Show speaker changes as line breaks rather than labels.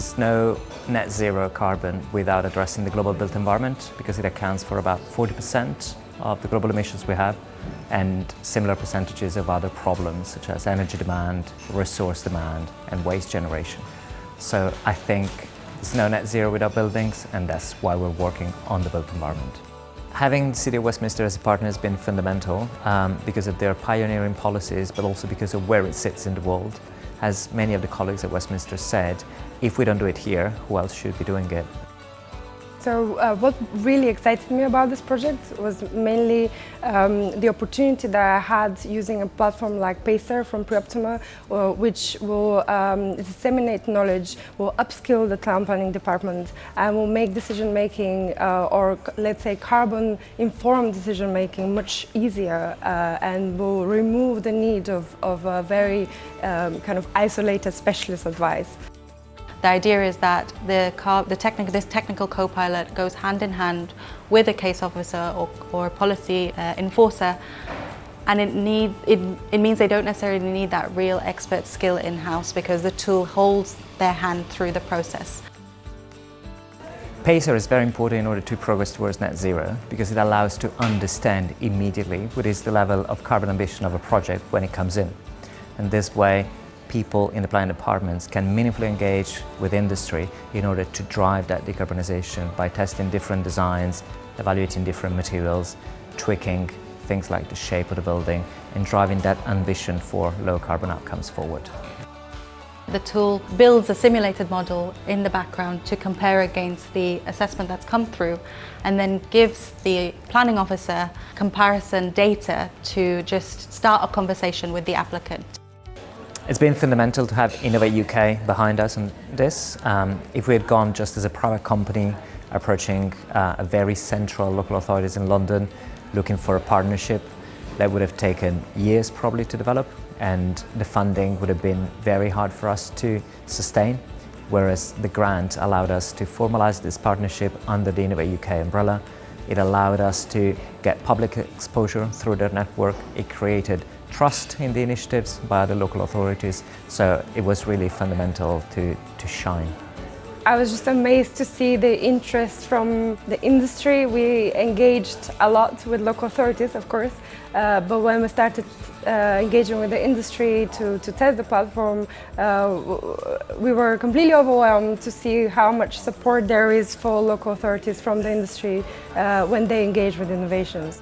there's no net zero carbon without addressing the global built environment, because it accounts for about 40% of the global emissions we have, and similar percentages of other problems such as energy demand, resource demand, and waste generation. So I think there's no net zero without buildings, and that's why we're working on the built environment. Having the City of Westminster as a partner has been fundamental because of their pioneering policies, but also because of where it sits in the world. As many of the colleagues at Westminster said, if we don't do it here, who else should be doing it?
So what really excited me about this project was mainly the opportunity that I had using a platform like PACER from Preoptima, which will disseminate knowledge, will upskill the town planning department, and will make decision making or let's say carbon informed decision making much easier, and will remove the need of a very kind of isolated specialist advice.
The idea is that this technical co-pilot goes hand in hand with a case officer or a policy enforcer, and it means they don't necessarily need that real expert skill in-house, because the tool holds their hand through the process.
PACER is very important in order to progress towards net zero, because it allows to understand immediately what is the level of carbon ambition of a project when it comes in. And this way, people in the planning departments can meaningfully engage with industry in order to drive that decarbonisation by testing different designs, evaluating different materials, tweaking things like the shape of the building, and driving that ambition for low carbon outcomes forward.
The tool builds a simulated model in the background to compare against the assessment that's come through, and then gives the planning officer comparison data to just start a conversation with the applicant.
It's been fundamental to have Innovate UK behind us on this. If we had gone just as a private company approaching a very central local authorities in London looking for a partnership, that would have taken years probably to develop, and the funding would have been very hard for us to sustain, whereas the grant allowed us to formalise this partnership under the Innovate UK umbrella. It allowed us to get public exposure through their network. It created trust in the initiatives by the local authorities, so it was really fundamental to shine.
I was just amazed to see the interest from the industry. We engaged a lot with local authorities, of course, but when we started engaging with the industry to test the platform, we were completely overwhelmed to see how much support there is for local authorities from the industry when they engage with innovations.